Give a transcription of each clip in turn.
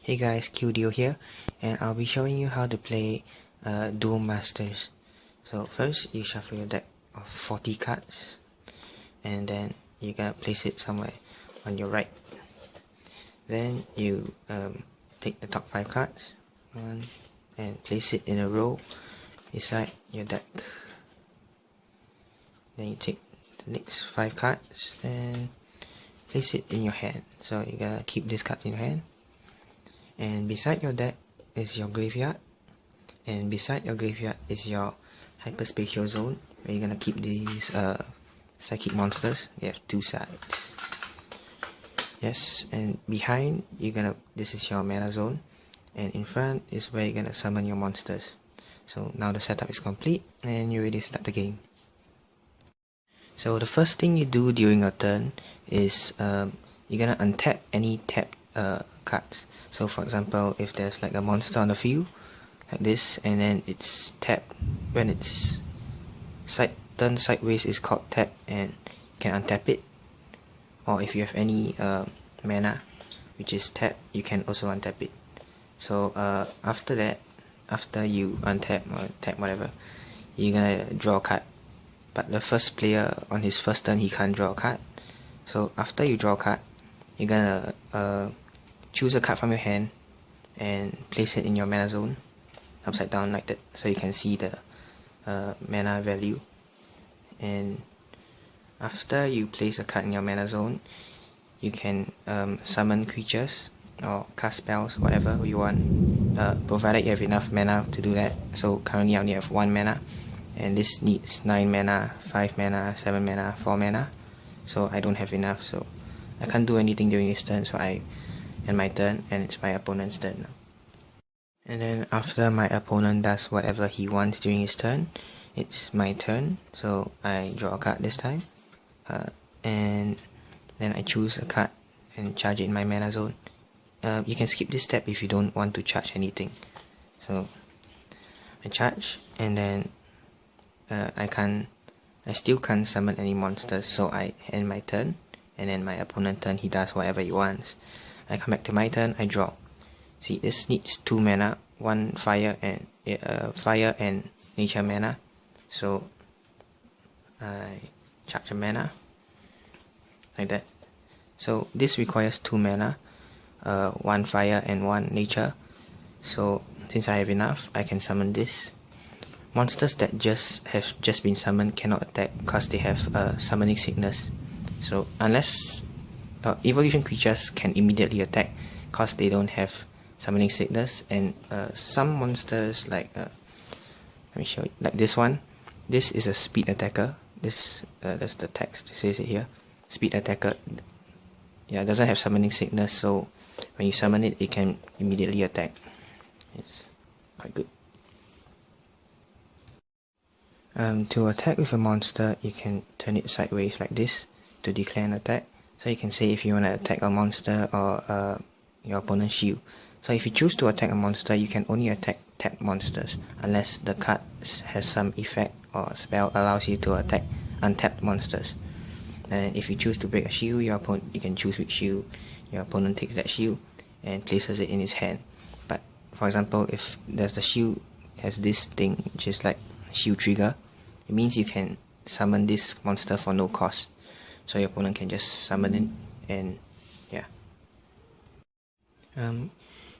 Hey guys, QDO here, and I'll be showing you how to play DuelMasters. So first, you shuffle your deck of 40 cards, and then you gotta place it somewhere on your right. Then you take the top 5 cards, and place it in a row beside your deck. Then you take the next 5 cards and place it in your hand. So you gotta keep these cards in your hand. And beside your deck is your graveyard, and beside your graveyard is your hyperspatial zone, where you're gonna keep these psychic monsters. You have 2 sides. Yes, and behind this is your mana zone, and in front is where you're gonna summon your monsters. So now the setup is complete, and you're ready to start the game. So the first thing you do during your turn is you're gonna untap any tapped cards. So for example, if there's like a monster on the field like this, and then it's tapped, when it's turned sideways is called tap, and you can untap it. Or if you have any mana which is tapped, you can also untap it. So after that, after you untap or tap whatever, you're gonna draw a card. But the first player on his first turn, he can't draw a card. So after you draw a card, you're gonna choose a card from your hand and place it in your mana zone, upside down like that, so you can see the mana value. And after you place a card in your mana zone, you can summon creatures or cast spells, whatever you want, provided you have enough mana to do that. So currently I only have 1 mana, and this needs 9 mana, 5 mana, 7 mana, 4 mana. So I don't have enough, so I can't do anything during this turn, so I end my turn, and it's my opponent's turn now. And then after my opponent does whatever he wants during his turn, it's my turn. So I draw a card this time, and then I choose a card and charge it in my mana zone. You can skip this step if you don't want to charge anything. So I charge, and then I still can't summon any monsters, so I end my turn, and then my opponent's turn, he does whatever he wants. I come back to my turn, I draw. See, this needs 2 mana, 1 fire and nature mana. So I charge a mana like that. So this requires 2 mana, 1 fire and 1 nature. So since I have enough, I can summon this. Monsters that have just been summoned cannot attack because they have summoning sickness. So unless evolution creatures can immediately attack because they don't have summoning sickness, and some monsters like let me show you, like this one. This is a speed attacker. That's the text, it says it here. Speed attacker. Yeah, it doesn't have summoning sickness, so when you summon it, it can immediately attack. It's quite good. To attack with a monster, you can turn it sideways like this to declare an attack. So you can say if you want to attack a monster or your opponent's shield. So if you choose to attack a monster, you can only attack tapped monsters, unless the card has some effect or spell allows you to attack untapped monsters. And if you choose to break a shield, you can choose which shield. Your opponent takes that shield and places it in his hand. But for example, if there's the shield has this thing which is like shield trigger, it means you can summon this monster for no cost. So your opponent can just summon it, and yeah.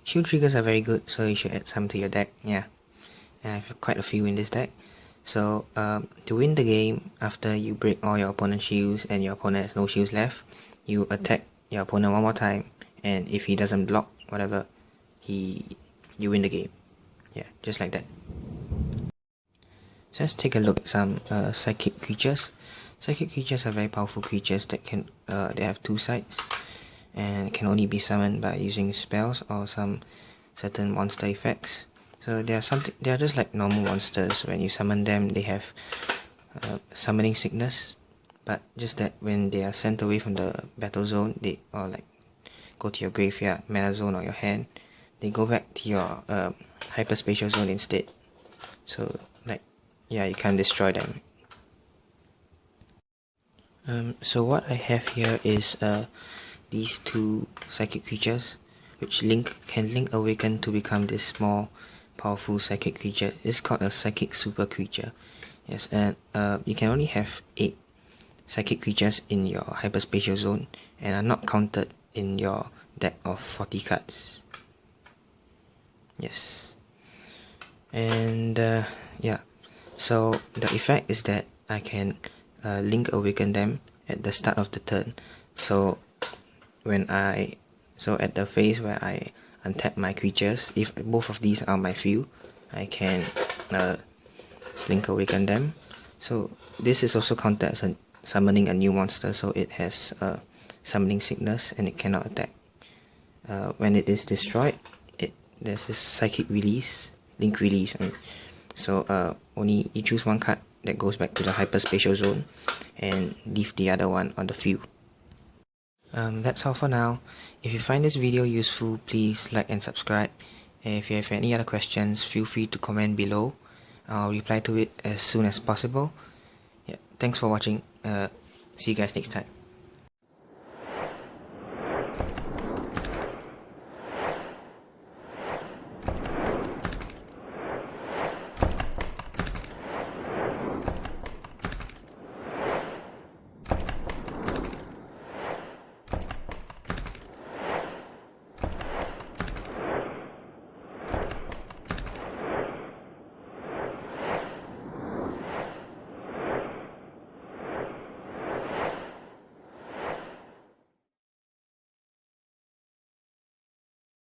Shield triggers are very good, so you should add some to your deck. Yeah, I have quite a few in this deck. So to win the game, after you break all your opponent's shields and your opponent has no shields left, you attack your opponent one more time, and if he doesn't block whatever, you win the game. Yeah, just like that. So let's take a look at some psychic creatures. Psychic creatures are very powerful creatures that they have 2 sides and can only be summoned by using spells or some certain monster effects. So they are just like normal monsters. When you summon them, they have summoning sickness, but just that when they are sent away from the battle zone, or like go to your graveyard, mana zone, or your hand, they go back to your hyperspatial zone instead. So like, yeah, you can't destroy them. So what I have here is these 2 psychic creatures. which can link awaken to become this small, powerful psychic creature. It's called a psychic super creature. Yes, and you can only have 8 psychic creatures in your hyperspatial zone and are not counted in your deck of 40 cards. Yes, and yeah, so the effect is that I can link awaken them at the start of the turn. So at the phase where I untap my creatures, if both of these are my field, I can link awaken them. So this is also counted as summoning a new monster, so it has summoning sickness and it cannot attack. When it is destroyed, there's this psychic release, link release. So only you choose one card that goes back to the hyperspatial zone and leave the other one on the field. That's all for now. If you find this video useful, please like and subscribe. If you have any other questions, feel free to comment below. I'll reply to it as soon as possible. Yeah, thanks for watching. See you guys next time.